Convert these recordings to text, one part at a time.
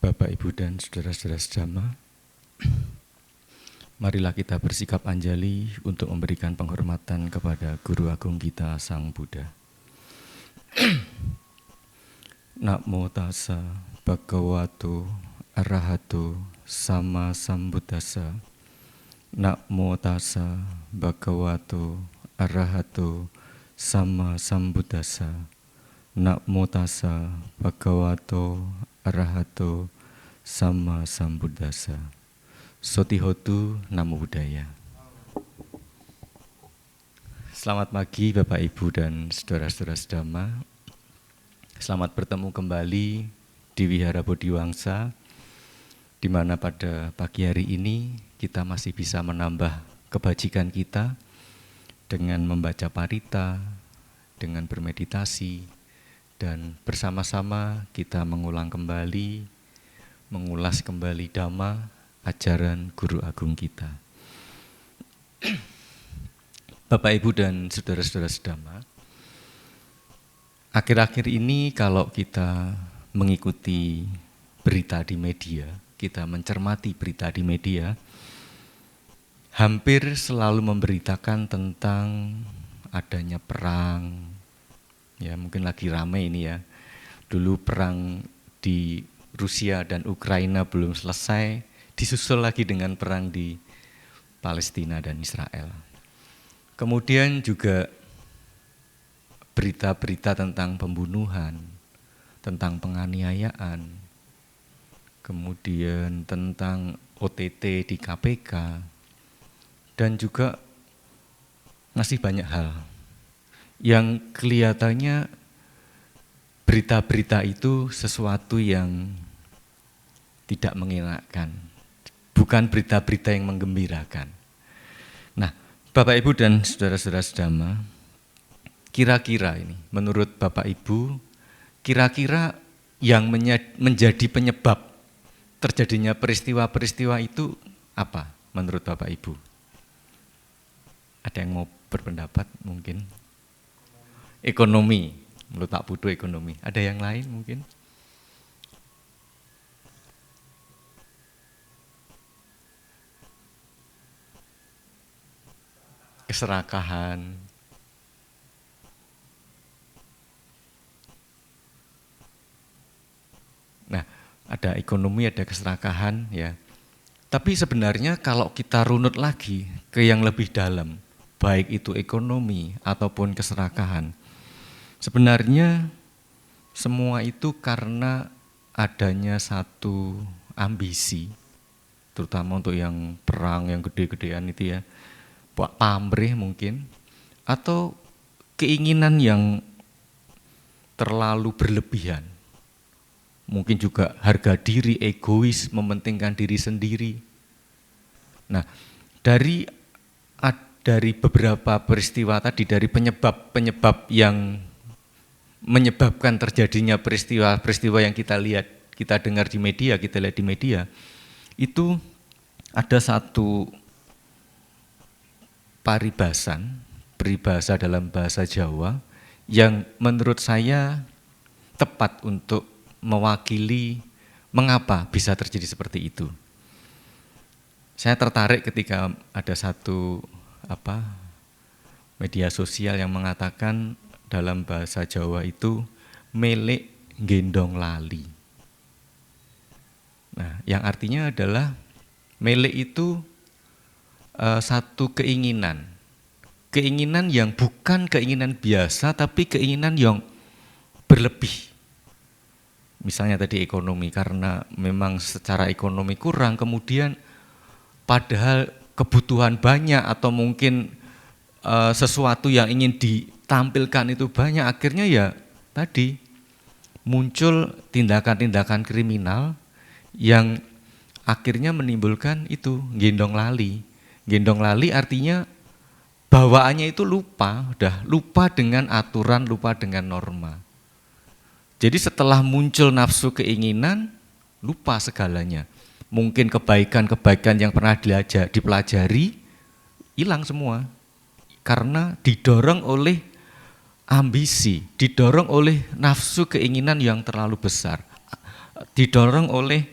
Bapak, Ibu, dan saudara-saudara sejama, marilah kita bersikap anjali untuk memberikan penghormatan kepada Guru Agung kita, Sang Buddha. Namo tassa bhagavato arahato sama sambuddhassa. Namo tassa bhagavato arahato sama sambuddhassa. Namo tassa bhagavato arahato sama sambuddhassa. Sotihotu Namo Buddhaya. Selamat pagi Bapak, Ibu, dan saudara-saudara sedama. Selamat bertemu kembali di Wihara Bodhiwangsa, di mana pada pagi hari ini kita masih bisa menambah kebajikan kita dengan membaca parita, dengan bermeditasi, dan bersama-sama kita mengulas kembali Dhamma, ajaran Guru Agung kita. Bapak, Ibu, dan saudara-saudara sedama, akhir-akhir ini kalau kita mengikuti berita di media, kita mencermati berita di media, hampir selalu memberitakan tentang adanya perang. Ya, mungkin lagi ramai ini ya. Dulu perang di Rusia dan Ukraina belum selesai, disusul lagi dengan perang di Palestina dan Israel. Kemudian juga berita-berita tentang pembunuhan, tentang penganiayaan, kemudian tentang OTT di KPK, dan juga masih banyak hal yang kelihatannya berita-berita itu sesuatu yang tidak mengenakan, bukan berita-berita yang menggembirakan. Nah, Bapak, Ibu, dan saudara-saudara sedama, kira-kira ini menurut Bapak Ibu, kira-kira yang menjadi penyebab terjadinya peristiwa-peristiwa itu apa menurut Bapak Ibu? Ada yang mau berpendapat mungkin? Ekonomi, menurut Pak Putu ekonomi. Ada yang lain mungkin? Keserakahan. Nah, ada ekonomi, ada keserakahan ya. Tapi sebenarnya kalau kita runut lagi ke yang lebih dalam, baik itu ekonomi ataupun keserakahan, sebenarnya semua itu karena adanya satu ambisi, terutama untuk yang perang yang gede-gedean itu ya, pamrih mungkin, atau keinginan yang terlalu berlebihan. Mungkin juga harga diri, egois, mementingkan diri sendiri. Nah, dari beberapa peristiwa tadi, dari penyebab yang menyebabkan terjadinya peristiwa yang kita lihat, kita dengar di media, kita lihat di media, itu ada satu peribahasa dalam bahasa Jawa yang menurut saya tepat untuk mewakili mengapa bisa terjadi seperti itu. Saya tertarik ketika ada satu media sosial yang mengatakan dalam bahasa Jawa itu melek gendong lali. Nah, yang artinya adalah melek itu satu keinginan yang bukan keinginan biasa, tapi keinginan yang berlebih. Misalnya tadi ekonomi, karena memang secara ekonomi kurang, kemudian padahal kebutuhan banyak atau mungkin sesuatu yang ingin ditampilkan itu banyak, akhirnya ya tadi muncul tindakan-tindakan kriminal yang akhirnya menimbulkan itu gendong lali. Gendong lali artinya bawaannya itu lupa dengan aturan, lupa dengan norma. Jadi setelah muncul nafsu keinginan, lupa segalanya. Mungkin kebaikan-kebaikan yang pernah dipelajari, hilang semua. Karena didorong oleh ambisi, didorong oleh nafsu keinginan yang terlalu besar. didorong oleh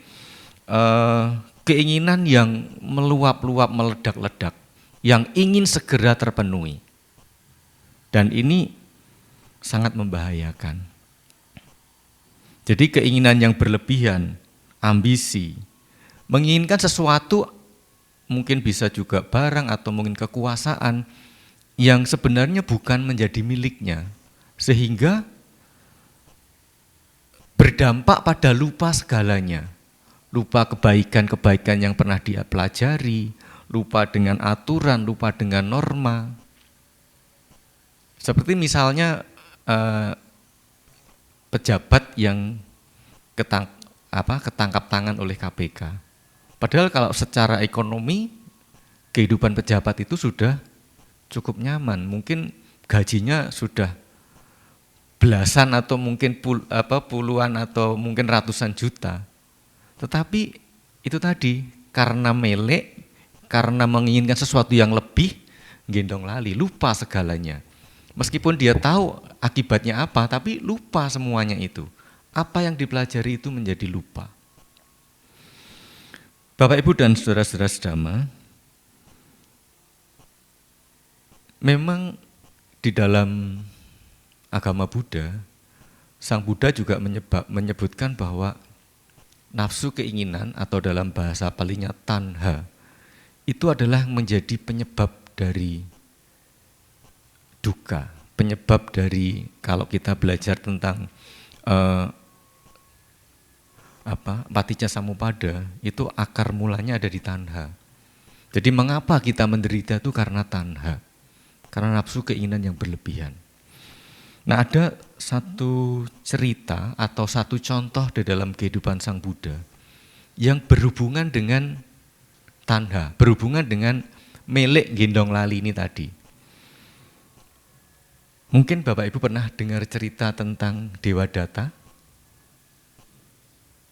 keinginan yang meluap-luap, meledak-ledak, yang ingin segera terpenuhi. Dan ini sangat membahayakan. Jadi keinginan yang berlebihan, ambisi, menginginkan sesuatu, mungkin bisa juga barang atau mungkin kekuasaan yang sebenarnya bukan menjadi miliknya, sehingga berdampak pada lupa segalanya, lupa kebaikan-kebaikan yang pernah dia pelajari, lupa dengan aturan, lupa dengan norma. Seperti misalnya pejabat yang ketangkap tangan oleh KPK. Padahal kalau secara ekonomi kehidupan pejabat itu sudah cukup nyaman, mungkin gajinya sudah belasan atau mungkin puluhan atau mungkin ratusan juta. Tetapi itu tadi karena melek, karena menginginkan sesuatu yang lebih, gendong lali, lupa segalanya. Meskipun dia tahu akibatnya apa, tapi lupa semuanya itu. Apa yang dipelajari itu menjadi lupa. Bapak, Ibu, dan saudara-saudara sedama, memang di dalam agama Buddha, Sang Buddha juga menyebutkan bahwa nafsu keinginan atau dalam bahasa palingnya tanha, itu adalah menjadi penyebab dari duka, penyebab dari kalau kita belajar tentang paticca samuppada, itu akar mulanya ada di tanha. Jadi mengapa kita menderita itu karena tanha, karena nafsu keinginan yang berlebihan. Nah, ada satu cerita atau satu contoh di dalam kehidupan Sang Buddha yang berhubungan dengan tanha, berhubungan dengan melek gendong lali ini tadi. Mungkin Bapak Ibu pernah dengar cerita tentang Dewadatta?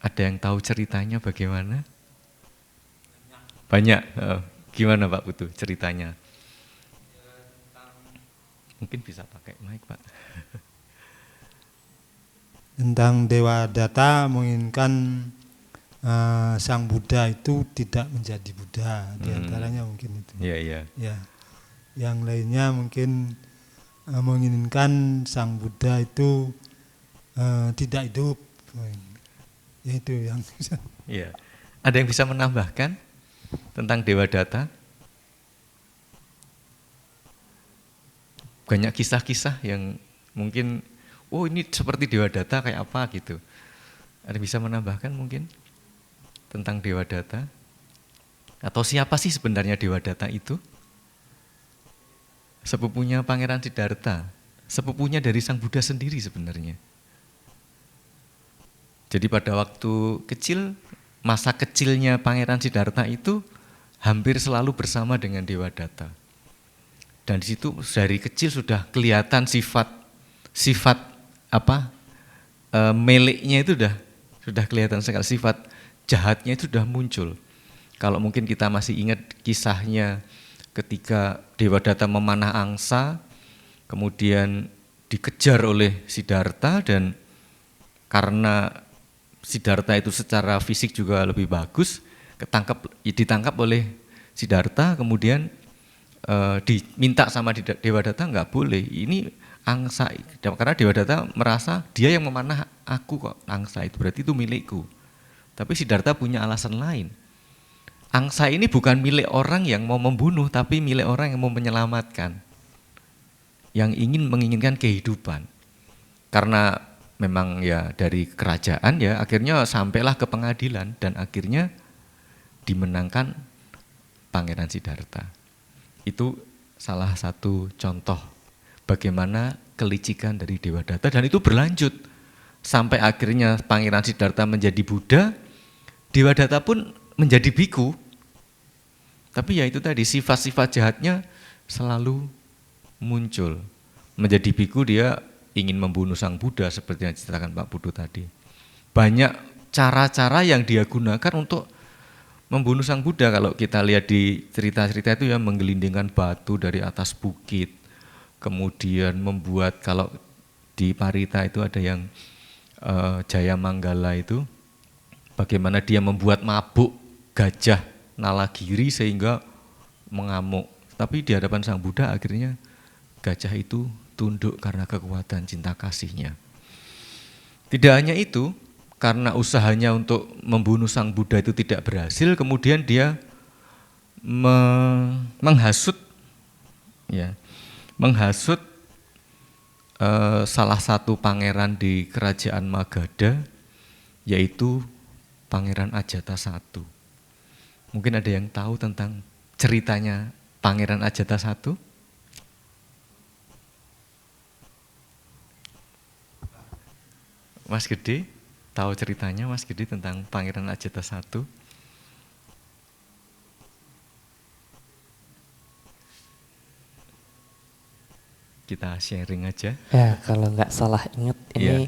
Ada yang tahu ceritanya bagaimana? Banyak. Gimana Pak Putu ceritanya? Mungkin bisa pakai mic, Pak. Tentang Dewadatta menginginkan Sang Buddha itu tidak menjadi Buddha, diantaranya mungkin itu. Iya. Ya. Yang lainnya mungkin menginginkan Sang Buddha itu tidak hidup. Ya, itu yang bisa. Iya. Ada yang bisa menambahkan tentang Dewadatta? Banyak kisah-kisah yang mungkin, oh ini seperti Dewadatta kayak apa gitu. Ada yang bisa menambahkan mungkin tentang Dewadatta? Atau siapa sih sebenarnya Dewadatta itu? Sepupunya Pangeran Siddhartha, sepupunya dari Sang Buddha sendiri sebenarnya. Jadi pada waktu kecil, masa kecilnya Pangeran Siddhartha itu hampir selalu bersama dengan Dewadatta. Dan di situ dari kecil sudah kelihatan sifat meleknya itu sudah kelihatan sekali, sifat jahatnya itu sudah muncul. Kalau mungkin kita masih ingat kisahnya ketika Dewadatta memanah angsa, kemudian dikejar oleh Siddhartha, dan karena Siddhartha itu secara fisik juga lebih bagus, ditangkap oleh Siddhartha, kemudian diminta sama Dewadatta, nggak boleh, ini angsa, karena Dewadatta merasa dia yang memanah aku kok, angsa itu berarti itu milikku. Tapi Siddhartha punya alasan lain. Angsa ini bukan milik orang yang mau membunuh, tapi milik orang yang mau menyelamatkan, yang menginginkan kehidupan. Karena memang ya dari kerajaan ya, akhirnya sampailah ke pengadilan dan akhirnya dimenangkan Pangeran Siddhartha. Itu salah satu contoh bagaimana kelicikan dari Dewadatta, dan itu berlanjut sampai akhirnya Pangeran Siddhartha menjadi Buddha, Dewadatta pun menjadi biku. Tapi ya itu tadi, sifat-sifat jahatnya selalu muncul. Menjadi biku dia ingin membunuh Sang Buddha seperti yang diceritakan Pak Putu tadi. Banyak cara-cara yang dia gunakan untuk membunuh Sang Buddha. Kalau kita lihat di cerita-cerita itu ya, menggelindingkan batu dari atas bukit, kemudian membuat, kalau di Parita itu ada yang Jaya Manggala itu bagaimana dia membuat mabuk gajah Nalagiri sehingga mengamuk. Tapi di hadapan Sang Buddha akhirnya gajah itu tunduk karena kekuatan cinta kasihnya. Tidak hanya itu, karena usahanya untuk membunuh Sang Buddha itu tidak berhasil, kemudian dia menghasut salah satu pangeran di kerajaan Magadha, yaitu Pangeran Ajatasattu. Mungkin ada yang tahu tentang ceritanya Pangeran Ajatasattu? Mas Gede, tahu ceritanya Mas Gede tentang Pangeran Ajatasattu? Kita sharing aja. Ya, kalau nggak salah ingat ini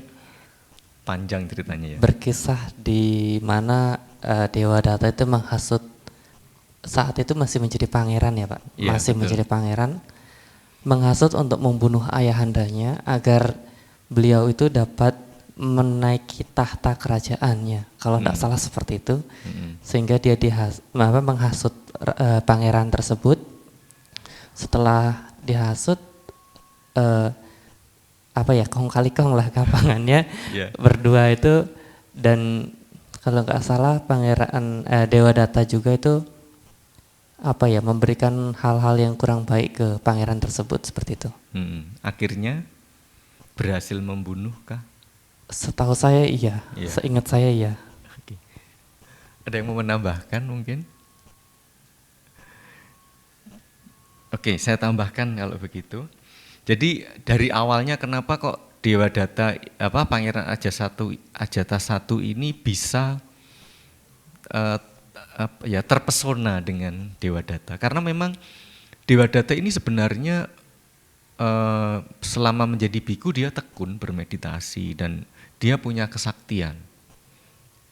panjang ceritanya ya. Berkisah di mana Dewadatta itu menghasut, saat itu masih menjadi pangeran ya Pak, masih betul. Menjadi pangeran, menghasut untuk membunuh ayahandanya agar beliau itu dapat menaiki tahta kerajaannya, kalau tidak salah seperti itu, sehingga dia menghasut pangeran tersebut. Setelah dihasut, kong kali kong lah kapangannya berdua itu, dan kalau nggak salah pangeran Dewadatta juga itu memberikan hal-hal yang kurang baik ke pangeran tersebut seperti itu. Akhirnya berhasil membunuh kah? Setahu saya iya, seingat saya iya. Oke. Ada yang mau menambahkan mungkin? Oke, saya tambahkan kalau begitu. Jadi dari awalnya kenapa kok Dewadatta, Pangeran Ajatasattu ini bisa terpesona dengan Dewadatta? Karena memang Dewadatta ini sebenarnya selama menjadi biku dia tekun bermeditasi dan dia punya kesaktian.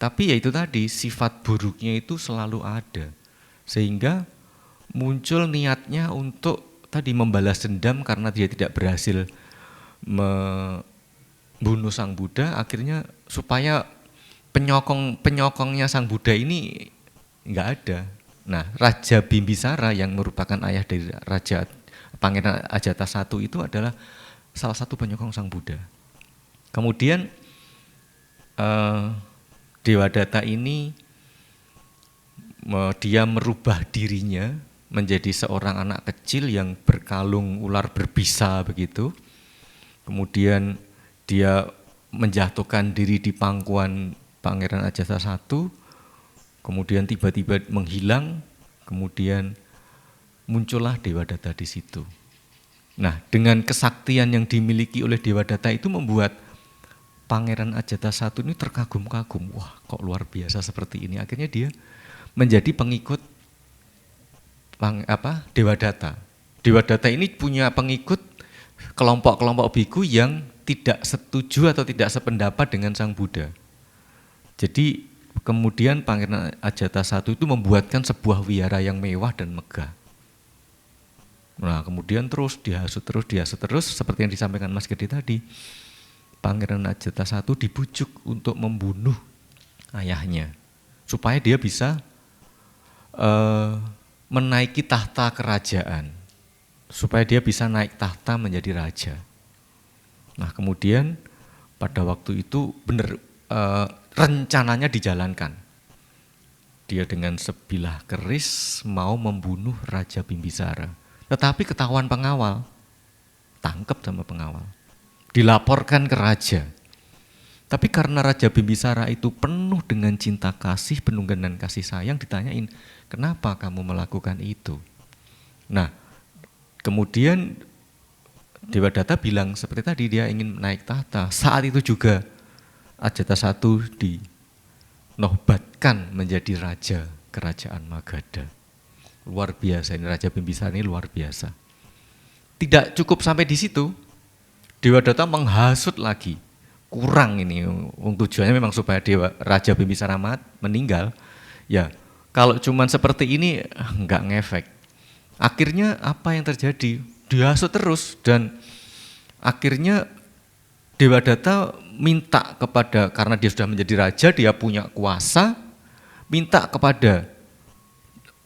Tapi ya itu tadi, sifat buruknya itu selalu ada. Sehingga muncul niatnya untuk tadi membalas dendam karena dia tidak berhasil membunuh Sang Buddha, akhirnya supaya penyokongnya Sang Buddha ini enggak ada. Nah, Raja Bimbisara yang merupakan ayah dari Raja Pangeran Ajatasattu itu adalah salah satu penyokong Sang Buddha. Kemudian Dewadatta ini dia merubah dirinya menjadi seorang anak kecil yang berkalung ular berbisa begitu. Kemudian dia menjatuhkan diri di pangkuan Pangeran Ajatasattu, kemudian tiba-tiba menghilang, kemudian muncullah Dewadatta di situ. Nah, dengan kesaktian yang dimiliki oleh Dewadatta itu membuat Pangeran Ajatasattu ini terkagum-kagum. Wah, kok luar biasa seperti ini. Akhirnya dia menjadi pengikut Dewadatta. Dewadatta ini punya pengikut kelompok-kelompok biku yang tidak setuju atau tidak sependapat dengan Sang Buddha. Jadi kemudian Pangeran Ajatasattu itu membuatkan sebuah wihara yang mewah dan megah. Nah, kemudian terus dihasut terus seperti yang disampaikan Mas Gede tadi. Pangeran Ajatasattu dibujuk untuk membunuh ayahnya supaya dia bisa menaiki tahta kerajaan, supaya dia bisa naik tahta menjadi raja. Nah, kemudian pada waktu itu rencananya dijalankan. Dia dengan sebilah keris mau membunuh Raja Bimbisara. Tetapi ketahuan pengawal, tangkap sama pengawal, dilaporkan ke raja. Tapi karena Raja Bimbisara itu penuh dengan cinta kasih, penuh dengan kasih sayang, ditanyain, kenapa kamu melakukan itu? Nah, kemudian Dewadatta bilang seperti tadi, dia ingin naik tahta. Saat itu juga Ajatasattu dinobatkan menjadi raja kerajaan Magadha. Luar biasa ini, Raja Bimbisara ini luar biasa. Tidak cukup sampai di situ, Dewadatta menghasut lagi. Kurang ini, tujuannya memang supaya Raja Bimbisara meninggal. Ya, kalau cuman seperti ini enggak ngefek. Akhirnya apa yang terjadi? Dihasut terus dan akhirnya Dewadatta minta kepada, karena dia sudah menjadi raja, dia punya kuasa, minta kepada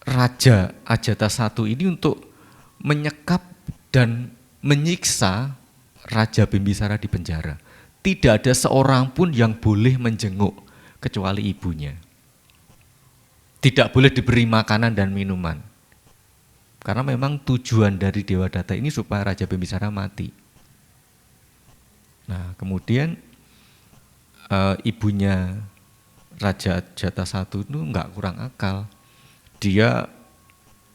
Raja Ajatasattu ini untuk menyekap dan menyiksa Raja Bimbisara di penjara. Tidak ada seorang pun yang boleh menjenguk kecuali ibunya. Tidak boleh diberi makanan dan minuman. Karena memang tujuan dari Dewadatta ini supaya Raja Bimbisara mati. Nah, kemudian ibunya Raja Ajatasattu itu enggak kurang akal. Dia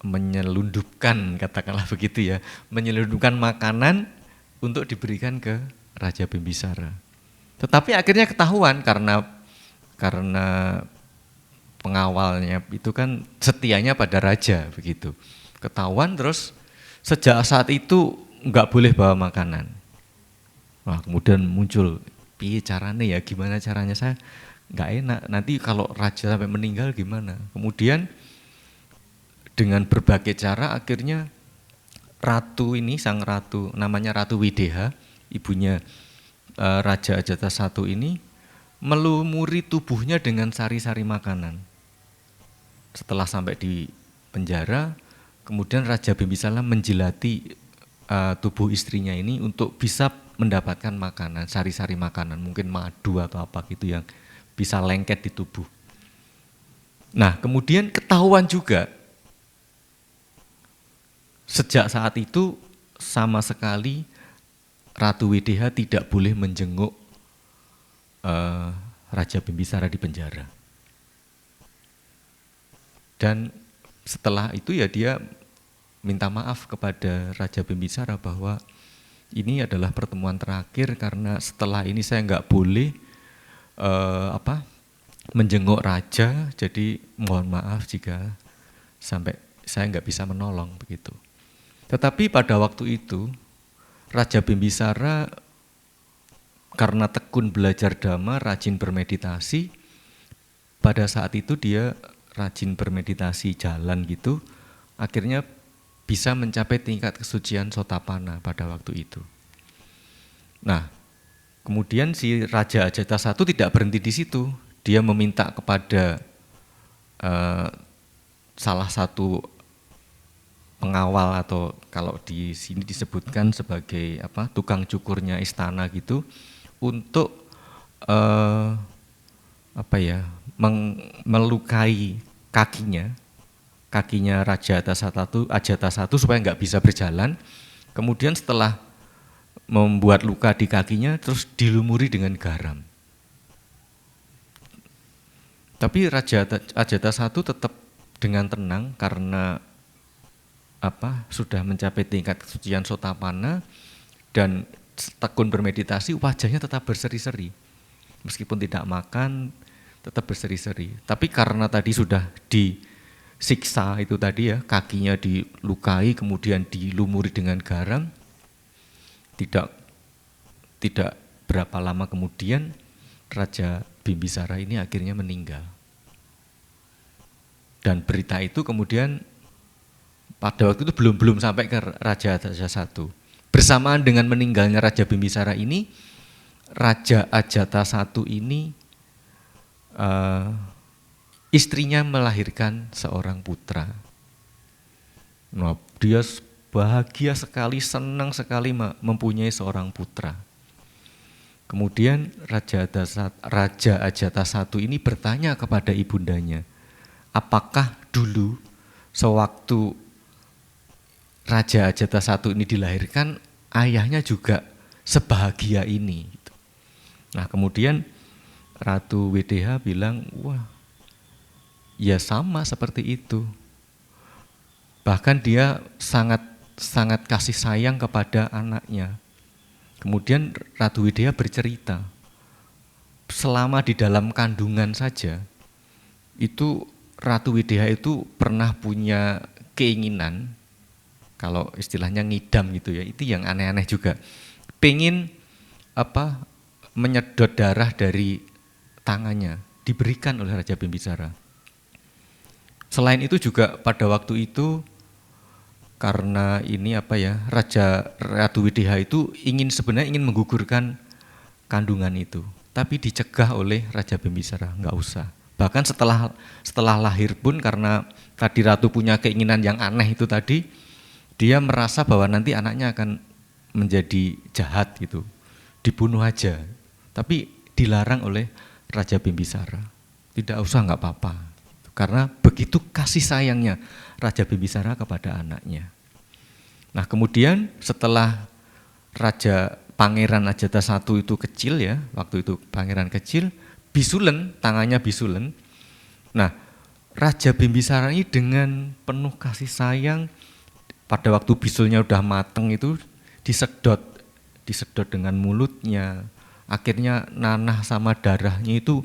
menyelundupkan, katakanlah begitu ya, menyelundupkan makanan untuk diberikan ke Raja Bimbisara. Tetapi akhirnya ketahuan karena pengawalnya itu kan setianya pada raja begitu. Ketahuan, terus sejak saat itu enggak boleh bawa makanan. Wah, kemudian muncul, piye caranya ya, gimana caranya, saya enggak enak, nanti kalau raja sampai meninggal gimana. Kemudian dengan berbagai cara akhirnya ratu ini, sang ratu namanya Ratu Wideha, ibunya Raja Ajatasattu ini melumuri tubuhnya dengan sari-sari makanan. Setelah sampai di penjara, kemudian Raja Bimbisara menjilati tubuh istrinya ini untuk bisa mendapatkan makanan, sari-sari makanan, mungkin madu atau apa gitu yang bisa lengket di tubuh. Nah, kemudian ketahuan juga, sejak saat itu sama sekali Ratu Wideha tidak boleh menjenguk Raja Bimbisara di penjara. Dan setelah itu ya dia minta maaf kepada Raja Bimbisara bahwa ini adalah pertemuan terakhir karena setelah ini saya nggak boleh menjenguk raja, jadi mohon maaf jika sampai saya nggak bisa menolong begitu. Tetapi pada waktu itu Raja Bimbisara karena tekun belajar dhamma, rajin bermeditasi, pada saat itu dia rajin bermeditasi jalan gitu, akhirnya bisa mencapai tingkat kesucian Sotapanna pada waktu itu. Nah, kemudian si Raja Ajatasattu tidak berhenti di situ, dia meminta kepada salah satu pengawal atau kalau di sini disebutkan sebagai tukang cukurnya istana gitu, untuk melukai kakinya Raja Ajatasattu supaya nggak bisa berjalan. Kemudian setelah membuat luka di kakinya, terus dilumuri dengan garam. Tapi Raja Ajatasattu tetap dengan tenang karena sudah mencapai tingkat kesucian Sotapanna dan tekun bermeditasi, wajahnya tetap berseri-seri. Meskipun tidak makan, tetap berseri-seri. Tapi karena tadi sudah disiksa itu tadi ya, kakinya dilukai, kemudian dilumuri dengan garam, tidak berapa lama kemudian Raja Bimbisara ini akhirnya meninggal. Dan berita itu kemudian pada waktu itu belum sampai ke Raja Ajatasattu. Bersamaan dengan meninggalnya Raja Bimbisara ini, Raja Ajatasattu ini istrinya melahirkan seorang putra. Nah, dia bahagia sekali, senang sekali mempunyai seorang putra. Kemudian Raja Ajatasattu ini bertanya kepada ibundanya, apakah dulu sewaktu Raja Ajatasattu ini dilahirkan, ayahnya juga sebahagia ini. Nah, kemudian Ratu Wideha bilang, wah, ya sama seperti itu. Bahkan dia sangat kasih sayang kepada anaknya. Kemudian Ratu Wideha bercerita, selama di dalam kandungan saja, itu Ratu Wideha itu pernah punya keinginan, kalau istilahnya ngidam gitu ya, itu yang aneh-aneh juga. Pengen menyedot darah dari tangannya, diberikan oleh Raja Bimbisara. Selain itu juga pada waktu itu, karena ini Ratu Wideha itu sebenarnya ingin menggugurkan kandungan itu. tapi dicegah oleh Raja Bimbisara, nggak usah. Bahkan setelah lahir pun karena tadi ratu punya keinginan yang aneh itu tadi, dia merasa bahwa nanti anaknya akan menjadi jahat gitu, dibunuh aja. Tapi dilarang oleh Raja Bimbisara, tidak usah, nggak apa-apa. Karena begitu kasih sayangnya Raja Bimbisara kepada anaknya. Nah kemudian setelah Pangeran Ajatasattu itu kecil ya, waktu itu pangeran kecil, bisulen, tangannya bisulen. Nah Raja Bimbisara ini dengan penuh kasih sayang, pada waktu bisulnya udah mateng itu disedot dengan mulutnya, akhirnya nanah sama darahnya itu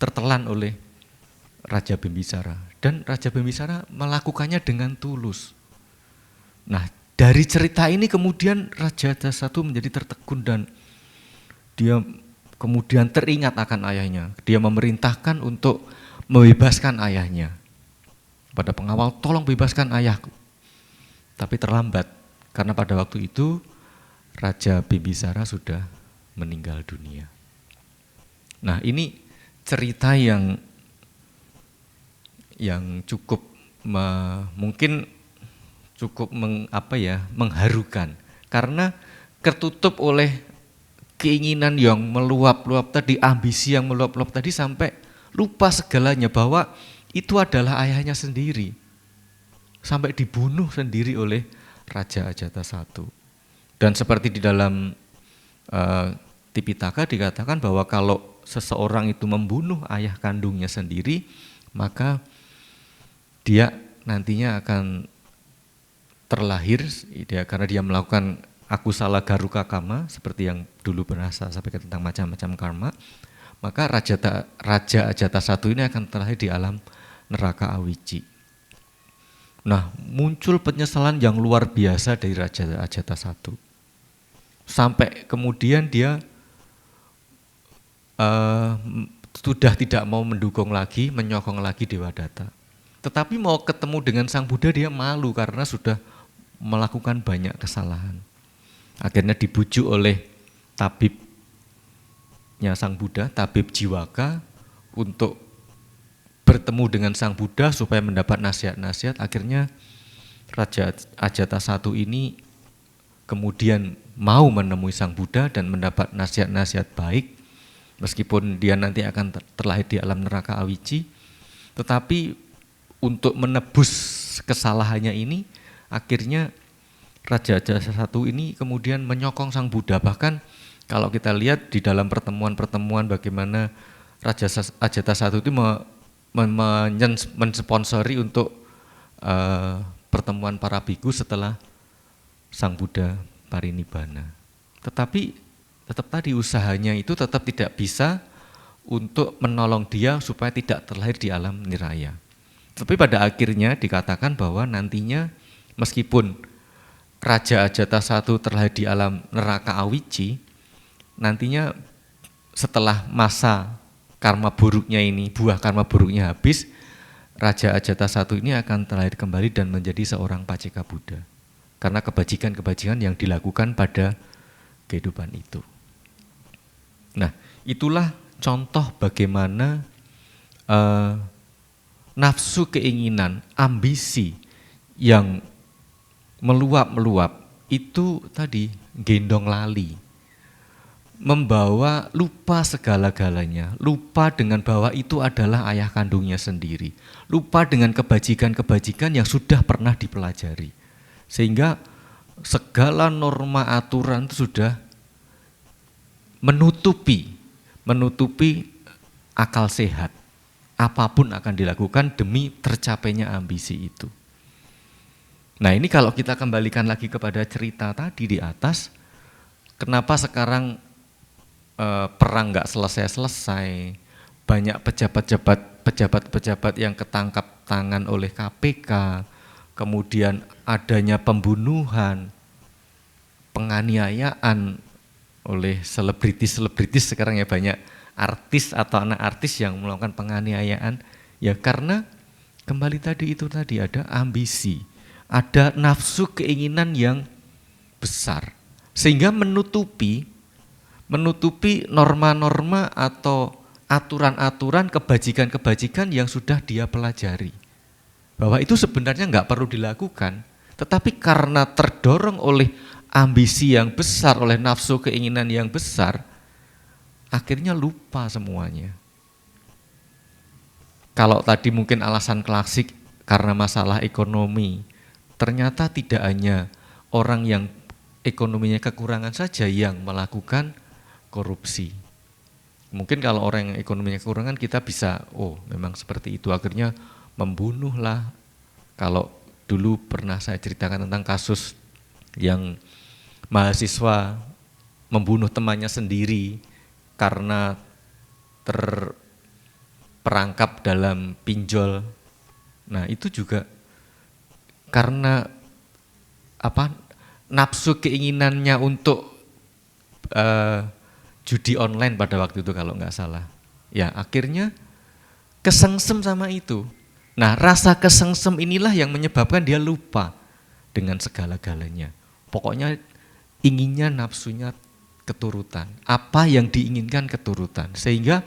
tertelan oleh Raja Bimbisara, dan Raja Bimbisara melakukannya dengan tulus. Nah dari cerita ini kemudian Raja Ajatasattu menjadi tertegun dan dia kemudian teringat akan ayahnya. Dia memerintahkan untuk membebaskan ayahnya. Pada pengawal, tolong bebaskan ayahku. Tapi terlambat karena pada waktu itu Raja Bimbisara sudah meninggal dunia. Nah ini cerita yang cukup mungkin cukup mengharukan karena tertutup oleh keinginan yang meluap-luap tadi, ambisi yang meluap-luap tadi, sampai lupa segalanya bahwa itu adalah ayahnya sendiri, sampai dibunuh sendiri oleh Raja Ajatasattu. Dan seperti di dalam Tipitaka dikatakan bahwa kalau seseorang itu membunuh ayah kandungnya sendiri, maka dia nantinya akan terlahir karena dia melakukan akusala garuka kama, seperti yang dulu pernah saya sampaikan tentang macam-macam karma, maka Raja Ajatasattu ini akan terlahir di alam neraka Awici. Nah muncul penyesalan yang luar biasa dari Raja Ajatasattu, sampai kemudian dia sudah tidak mau mendukung lagi, menyokong lagi Dewadatta. Tetapi mau ketemu dengan Sang Buddha dia malu karena sudah melakukan banyak kesalahan. Akhirnya dibujuk oleh tabibnya Sang Buddha, tabib Jiwaka, untuk bertemu dengan Sang Buddha supaya mendapat nasihat-nasihat. Akhirnya Raja Ajatasattu ini kemudian mau menemui Sang Buddha dan mendapat nasihat-nasihat baik, meskipun dia nanti akan terlahir di alam neraka Awici. Tetapi untuk menebus kesalahannya ini, akhirnya Raja Ajatasattu ini kemudian menyokong Sang Buddha. Bahkan kalau kita lihat di dalam pertemuan-pertemuan bagaimana Raja Ajatasattu itu mensponsori untuk pertemuan para biku setelah Sang Buddha parinibbana. Tetapi tetap tadi usahanya itu tetap tidak bisa untuk menolong dia supaya tidak terlahir di alam niraya. Tapi pada akhirnya dikatakan bahwa nantinya meskipun Raja Ajatasattu terlahir di alam neraka Awici, nantinya setelah masa karma buruknya ini, buah karma buruknya habis, Raja Ajatasattu ini akan terlahir kembali dan menjadi seorang Paceka Buddha. Karena kebajikan-kebajikan yang dilakukan pada kehidupan itu. Nah, itulah contoh bagaimana nafsu keinginan, ambisi yang meluap-meluap itu tadi gendong lali, membawa lupa segala-galanya, lupa dengan bahwa itu adalah ayah kandungnya sendiri, lupa dengan kebajikan-kebajikan yang sudah pernah dipelajari, sehingga segala norma aturan itu sudah menutupi akal sehat. Apapun akan dilakukan demi tercapainya ambisi itu. Nah ini kalau kita kembalikan lagi kepada cerita tadi di atas, kenapa sekarang perang nggak selesai-selesai, banyak pejabat-pejabat yang ketangkap tangan oleh KPK, kemudian adanya pembunuhan, penganiayaan oleh selebritis sekarang ya, banyak artis atau anak artis yang melakukan penganiayaan, ya karena kembali tadi itu tadi ada ambisi, ada nafsu keinginan yang besar, sehingga menutupi menutupi norma-norma atau aturan-aturan kebajikan-kebajikan yang sudah dia pelajari. Bahwa itu sebenarnya nggak perlu dilakukan, tetapi karena terdorong oleh ambisi yang besar, oleh nafsu keinginan yang besar, akhirnya lupa semuanya. Kalau tadi mungkin alasan klasik karena masalah ekonomi, ternyata tidak hanya orang yang ekonominya kekurangan saja yang melakukan korupsi. Mungkin kalau orang yang ekonominya kekurangan kita bisa, oh memang seperti itu, akhirnya membunuh lah. Kalau dulu pernah saya ceritakan tentang kasus yang mahasiswa membunuh temannya sendiri karena terperangkap dalam pinjol. Nah itu juga karena nafsu keinginannya untuk judi online pada waktu itu kalau nggak salah. Ya akhirnya kesengsem sama itu. Nah rasa kesengsem inilah yang menyebabkan dia lupa dengan segala-galanya. Pokoknya inginnya nafsunya keturutan. Apa yang diinginkan keturutan. Sehingga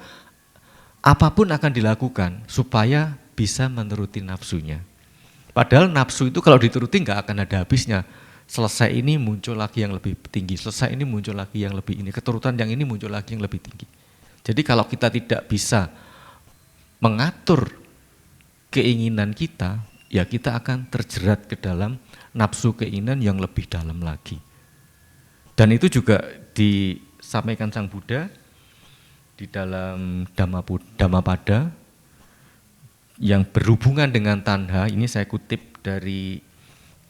apapun akan dilakukan supaya bisa menuruti nafsunya. Padahal nafsu itu kalau dituruti nggak akan ada habisnya. Selesai ini muncul lagi yang lebih tinggi, selesai ini muncul lagi yang lebih ini, keturutan yang ini muncul lagi yang lebih tinggi. Jadi kalau kita tidak bisa mengatur keinginan kita, ya kita akan terjerat ke dalam nafsu keinginan yang lebih dalam lagi. Dan itu juga disampaikan Sang Buddha di dalam Dhammapada yang berhubungan dengan tanha. Ini saya kutip dari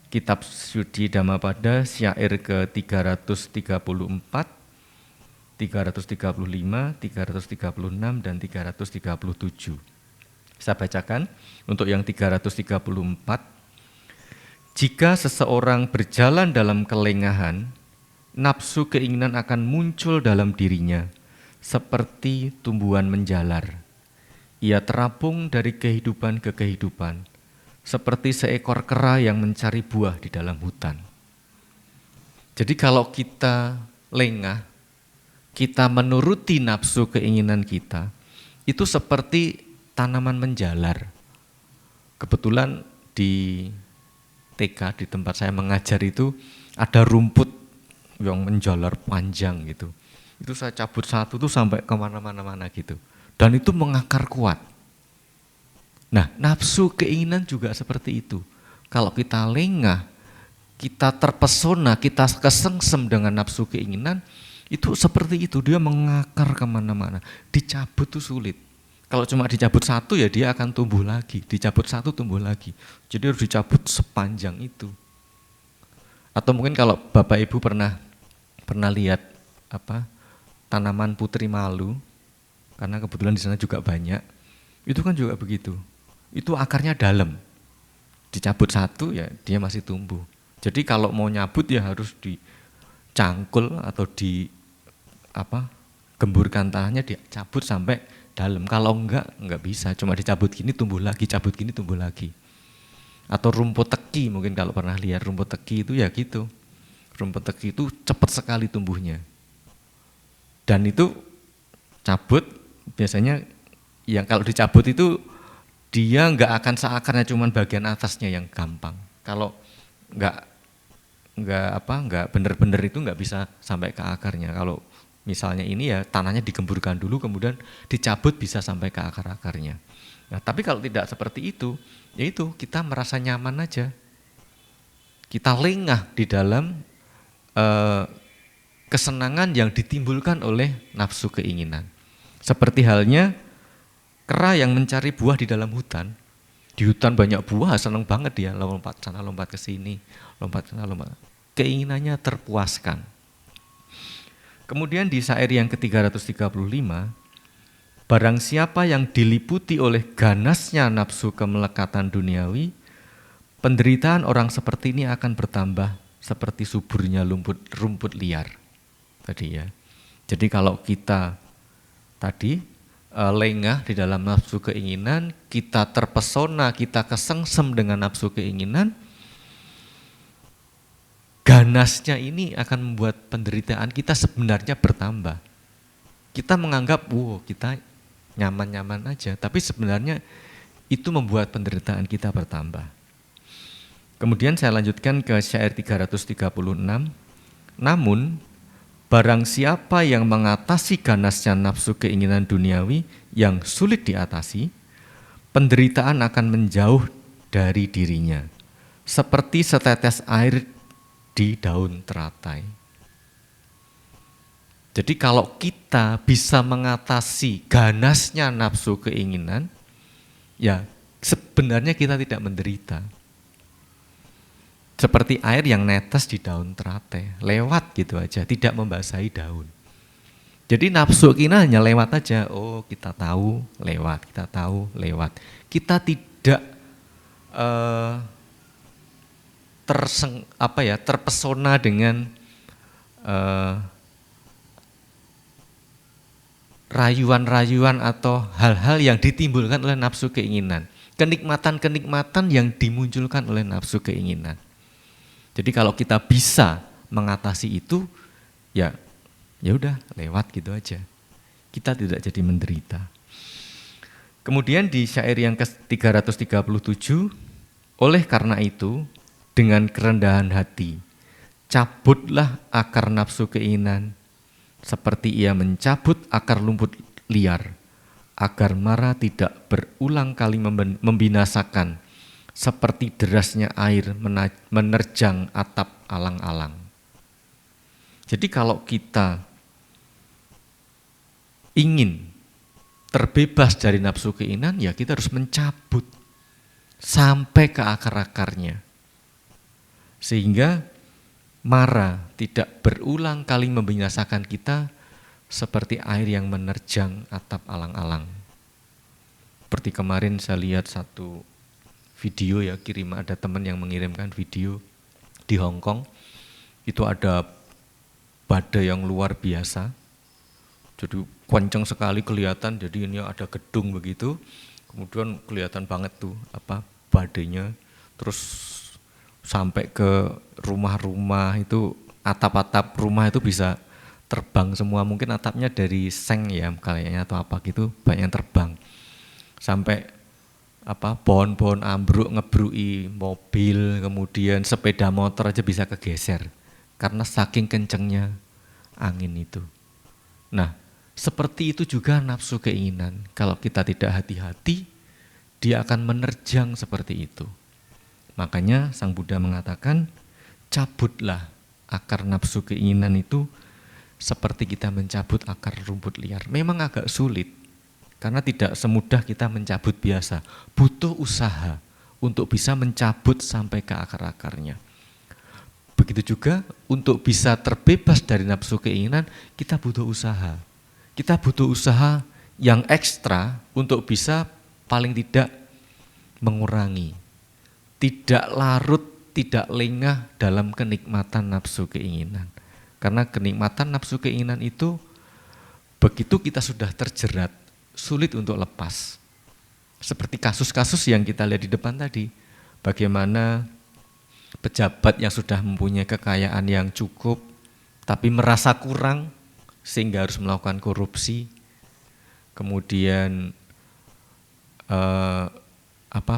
kitab Sudi Dhammapada syair ke-334, 335, 336, dan 337. Saya bacakan untuk yang 334. Jika seseorang berjalan dalam kelengahan, nafsu keinginan akan muncul dalam dirinya seperti tumbuhan menjalar. Ia terapung dari kehidupan ke kehidupan, seperti seekor kera yang mencari buah di dalam hutan. Jadi kalau kita lengah, kita menuruti nafsu keinginan kita, itu seperti tanaman menjalar. Kebetulan di TK, di tempat saya mengajar itu, ada rumput yang menjalar panjang gitu. Itu saya cabut satu tuh sampai kemana-mana gitu. Dan itu mengakar kuat. Nah, nafsu keinginan juga seperti itu. Kalau kita lengah, kita terpesona, kita kesengsem dengan nafsu keinginan, itu seperti itu, dia mengakar kemana-mana. Dicabut tuh sulit. Kalau cuma dicabut satu ya dia akan tumbuh lagi, dicabut satu tumbuh lagi. Jadi harus dicabut sepanjang itu. Atau mungkin kalau Bapak Ibu pernah lihat tanaman putri malu, karena kebetulan di sana juga banyak, itu kan juga begitu. Itu akarnya dalam, dicabut satu ya dia masih tumbuh. Jadi kalau mau nyabut ya harus dicangkul atau gemburkan tanahnya, dicabut sampai dalam. Kalau enggak bisa, cuma dicabut gini tumbuh lagi, cabut gini tumbuh lagi. Atau rumput teki, mungkin kalau pernah lihat rumput teki itu ya gitu. Rumput teki itu cepat sekali tumbuhnya. Dan itu cabut, biasanya yang kalau dicabut itu dia enggak akan seakarnya, cuman bagian atasnya yang gampang. Kalau enggak benar-benar itu enggak bisa sampai ke akarnya. Kalau misalnya ini ya tanahnya digemburkan dulu, kemudian dicabut bisa sampai ke akar-akarnya. Nah, tapi kalau tidak seperti itu, yaitu kita merasa nyaman aja. Kita lengah di dalam kesenangan yang ditimbulkan oleh nafsu keinginan. Seperti halnya kera yang mencari buah di dalam hutan. Di hutan banyak buah, senang banget dia, lompat sana, lompat ke sini, lompat sana, lompat. Keinginannya terpuaskan. Kemudian di syair yang ke-335, barang siapa yang diliputi oleh ganasnya nafsu kemelekatan duniawi, penderitaan orang seperti ini akan bertambah seperti suburnya rumput liar. Tadi ya. Jadi kalau kita tadi lengah di dalam nafsu keinginan, kita terpesona, kita kesengsem dengan nafsu keinginan, ganasnya ini akan membuat penderitaan kita sebenarnya bertambah. Kita menganggap, wow, kita nyaman-nyaman aja, tapi sebenarnya itu membuat penderitaan kita bertambah. Kemudian saya lanjutkan ke syair 336. Namun, barang siapa yang mengatasi ganasnya nafsu keinginan duniawi yang sulit diatasi, penderitaan akan menjauh dari dirinya, seperti setetes air di daun teratai. Jadi kalau kita bisa mengatasi ganasnya nafsu keinginan, ya sebenarnya kita tidak menderita. Seperti air yang netes di daun teratai, lewat gitu aja, tidak membasahi daun. Jadi nafsu kita hanya lewat aja, oh kita tahu lewat, kita tahu lewat. Kita tidak terpesona dengan rayuan-rayuan atau hal-hal yang ditimbulkan oleh nafsu keinginan, kenikmatan-kenikmatan yang dimunculkan oleh nafsu keinginan. Jadi kalau kita bisa mengatasi itu, ya udah lewat gitu aja. Kita tidak jadi menderita. Kemudian di syair yang ke-337, oleh karena itu, dengan kerendahan hati, cabutlah akar nafsu keinginan, seperti ia mencabut akar lumpur liar, agar mara tidak berulang kali membinasakan, seperti derasnya air menerjang atap alang-alang. Jadi kalau kita ingin terbebas dari nafsu keinginan, ya kita harus mencabut sampai ke akar-akarnya. Sehingga mara tidak berulang kali membinasakan kita seperti air yang menerjang atap alang-alang. Seperti kemarin saya lihat satu video ya, ada teman yang mengirimkan video di Hong Kong, itu ada badai yang luar biasa, jadi kencang sekali kelihatan, jadi ini ada gedung begitu, kemudian kelihatan banget tuh badainya, terus sampai ke rumah-rumah itu, atap-atap rumah itu bisa terbang semua, mungkin atapnya dari seng ya kayaknya atau apa gitu, banyak yang terbang, sampai pohon-pohon ambruk ngebrui mobil, kemudian sepeda motor aja bisa kegeser karena saking kencengnya angin itu. Nah, seperti itu juga nafsu keinginan. Kalau kita tidak hati-hati, dia akan menerjang seperti itu. Makanya Sang Buddha mengatakan, cabutlah akar nafsu keinginan itu seperti kita mencabut akar rumput liar. Memang agak sulit, karena tidak semudah kita mencabut biasa. Butuh usaha untuk bisa mencabut sampai ke akar-akarnya. Begitu juga untuk bisa terbebas dari nafsu keinginan, kita butuh usaha. Kita butuh usaha yang ekstra untuk bisa paling tidak mengurangi. Tidak larut, tidak lengah dalam kenikmatan nafsu keinginan. Karena kenikmatan nafsu keinginan itu begitu kita sudah terjerat, sulit untuk lepas. Seperti kasus-kasus yang kita lihat di depan tadi, bagaimana pejabat yang sudah mempunyai kekayaan yang cukup, tapi merasa kurang sehingga harus melakukan korupsi, kemudian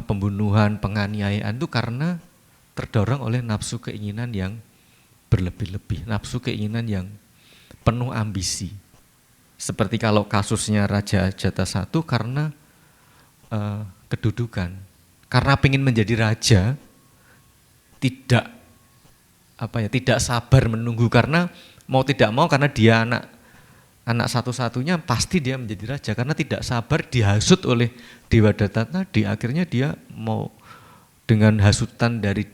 pembunuhan, penganiayaan itu karena terdorong oleh nafsu keinginan yang berlebih-lebih, nafsu keinginan yang penuh ambisi. Seperti kalau kasusnya Raja Ajatasattu karena kedudukan, karena ingin menjadi raja, tidak sabar menunggu, karena mau tidak mau, karena dia anak satu-satunya, pasti dia menjadi raja, karena tidak sabar dihasut oleh Dewadatta tadi, akhirnya dia mau dengan hasutan dari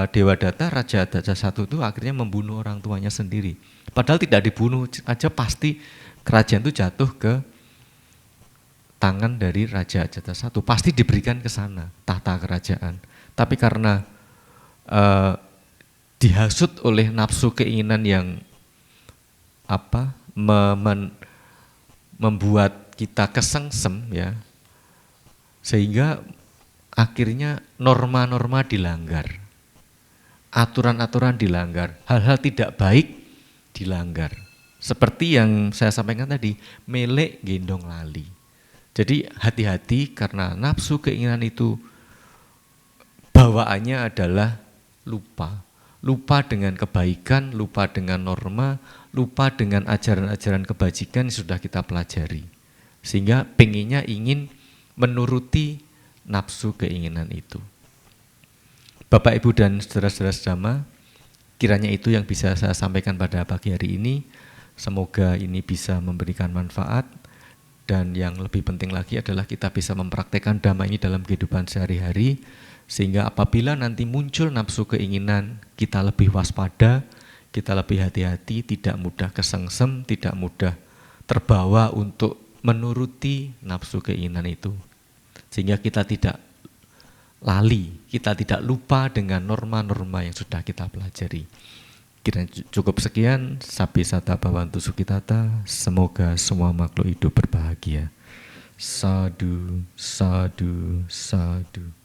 Dewadatta, Raja Ajatasattu itu akhirnya membunuh orang tuanya sendiri. Padahal tidak dibunuh aja pasti kerajaan itu jatuh ke tangan dari Raja Ajatasattu, pasti diberikan ke sana tahta kerajaan. Tapi karena dihasut oleh nafsu keinginan yang membuat kita kesengsem ya, sehingga akhirnya norma-norma dilanggar. aturan-aturan dilanggar, hal-hal tidak baik dilanggar. Seperti yang saya sampaikan tadi, melek gendong lali. Jadi hati-hati karena nafsu keinginan itu bawaannya adalah lupa. Lupa dengan kebaikan, lupa dengan norma, lupa dengan ajaran-ajaran kebajikan yang sudah kita pelajari. Sehingga pengennya ingin menuruti nafsu keinginan itu. Bapak, Ibu, dan saudara-saudara sedama, kiranya itu yang bisa saya sampaikan pada pagi hari ini. Semoga ini bisa memberikan manfaat, dan yang lebih penting lagi adalah kita bisa mempraktekkan dhamma ini dalam kehidupan sehari-hari, sehingga apabila nanti muncul nafsu keinginan, kita lebih waspada, kita lebih hati-hati, tidak mudah kesengsem, tidak mudah terbawa untuk menuruti nafsu keinginan itu. Sehingga kita tidak lali, kita tidak lupa dengan norma-norma yang sudah kita pelajari. Kiranya cukup sekian, Sabi Sata Bhavantu Sukhitata, semoga semua makhluk hidup berbahagia. Sadhu, sadhu, sadhu.